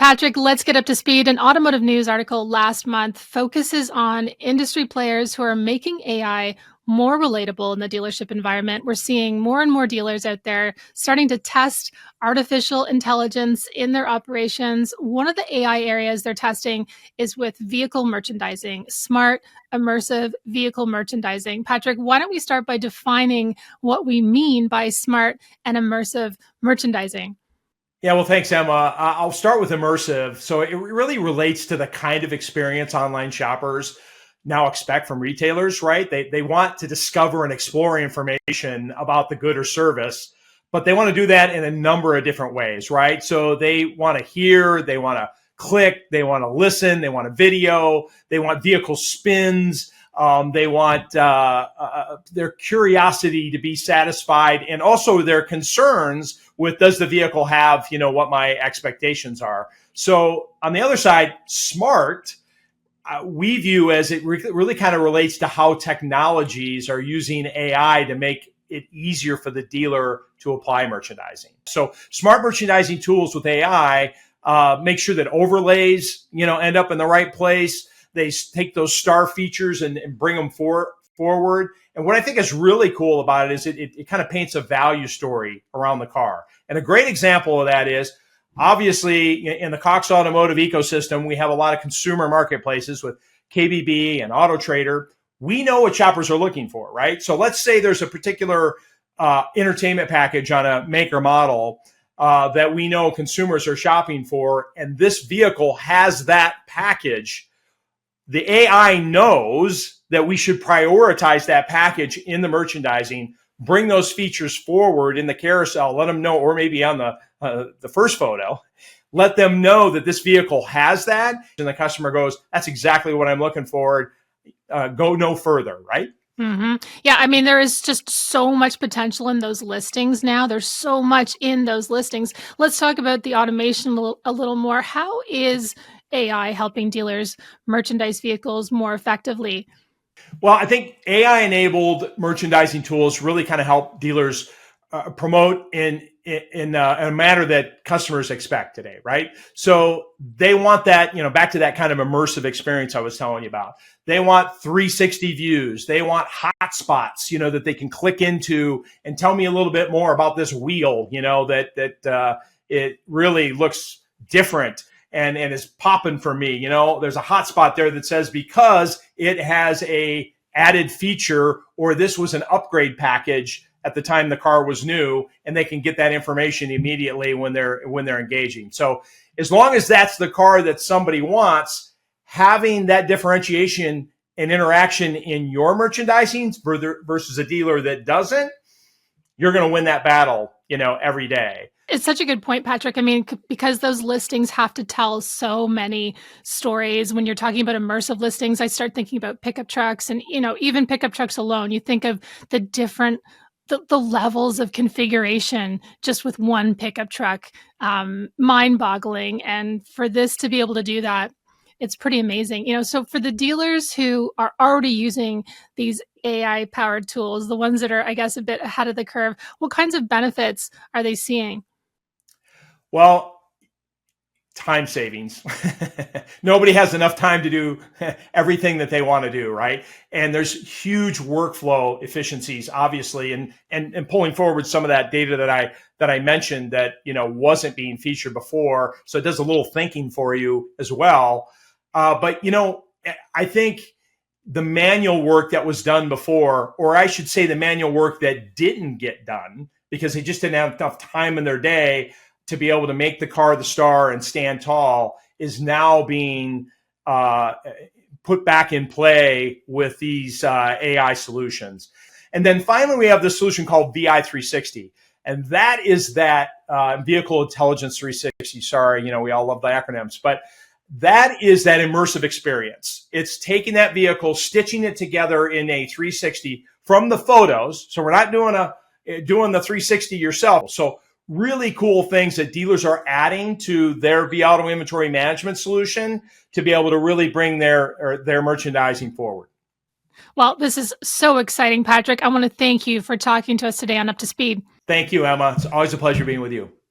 Patrick, let's get up to speed. An automotive news article last month focuses on industry players who are making AI more relatable in the dealership environment. We're seeing more and more dealers out there starting to test artificial intelligence in their operations. One of the AI areas they're testing is with vehicle merchandising, smart, immersive vehicle merchandising. Patrick, why don't we start by defining what we mean by smart and immersive merchandising? Yeah, well, thanks, Emma. I'll start with immersive. So it really relates to the kind of experience online shoppers now expect from retailers, right? They want to discover and explore information about the good or service, but they want to do that in a number of different ways, right? So they want to hear, they want to click, they want to listen, they want a video, they want vehicle spins. They want their curiosity to be satisfied, and also their concerns with, does the vehicle have, what my expectations are. So on the other side, smart, we view as it really kind of relates to how technologies are using AI to make it easier for the dealer to apply merchandising. So smart merchandising tools with AI make sure that overlays, end up in the right place. They take those star features and bring them forward. And what I think is really cool about it is it kind of paints a value story around the car. And a great example of that is, obviously, in the Cox automotive ecosystem, we have a lot of consumer marketplaces with KBB and Auto Trader. We know what shoppers are looking for, right? So let's say there's a particular entertainment package on a make or model that we know consumers are shopping for, and this vehicle has that package. The AI knows that we should prioritize that package in the merchandising, bring those features forward in the carousel, let them know, or maybe on the first photo, let them know that this vehicle has that. And the customer goes, that's exactly what I'm looking for. Go no further, right? Mm-hmm. Yeah, I mean, there is just so much potential in those listings now. There's so much in those listings. Let's talk about the automation a little more. How is AI helping dealers merchandise vehicles more effectively? Well, I think AI-enabled merchandising tools really kind of help dealers promote in a manner that customers expect today, right? So they want that, back to that kind of immersive experience I was telling you about. They want 360 views. They want hotspots, that they can click into and tell me a little bit more about this wheel, that it really looks different and is popping for me. There's a hotspot there that says because it has a added feature, or this was an upgrade package at the time the car was new, and they can get that information immediately when they're engaging. So as long as that's the car that somebody wants, having that differentiation and interaction in your merchandising versus a dealer that doesn't, you're going to win that battle, every day. It's such a good point, Patrick. I mean, because those listings have to tell so many stories. When you're talking about immersive listings, I start thinking about pickup trucks and, even pickup trucks alone. You think of the different the levels of configuration just with one pickup truck, mind-boggling. And for this to be able to do that, it's pretty amazing. So for the dealers who are already using these AI powered tools, the ones that are, I guess, a bit ahead of the curve, what kinds of benefits are they seeing? Well, time savings. Nobody has enough time to do everything that they want to do, right? And there's huge workflow efficiencies, obviously, and pulling forward some of that data that I mentioned that wasn't being featured before. So it does a little thinking for you as well. But I think the manual work that was done before, or I should say the manual work that didn't get done because they just didn't have enough time in their day to be able to make the car the star and stand tall, is now being put back in play with these AI solutions. And then finally, we have the solution called VI 360. And that is that Vehicle Intelligence 360. Sorry, we all love the acronyms, but that is that immersive experience. It's taking that vehicle, stitching it together in a 360 from the photos. So we're not doing the 360 yourself. So really cool things that dealers are adding to their vAuto inventory management solution to be able to really bring their merchandising forward. Well, this is so exciting, Patrick. I want to thank you for talking to us today on Up to Speed. Thank you, Emma. It's always a pleasure being with you.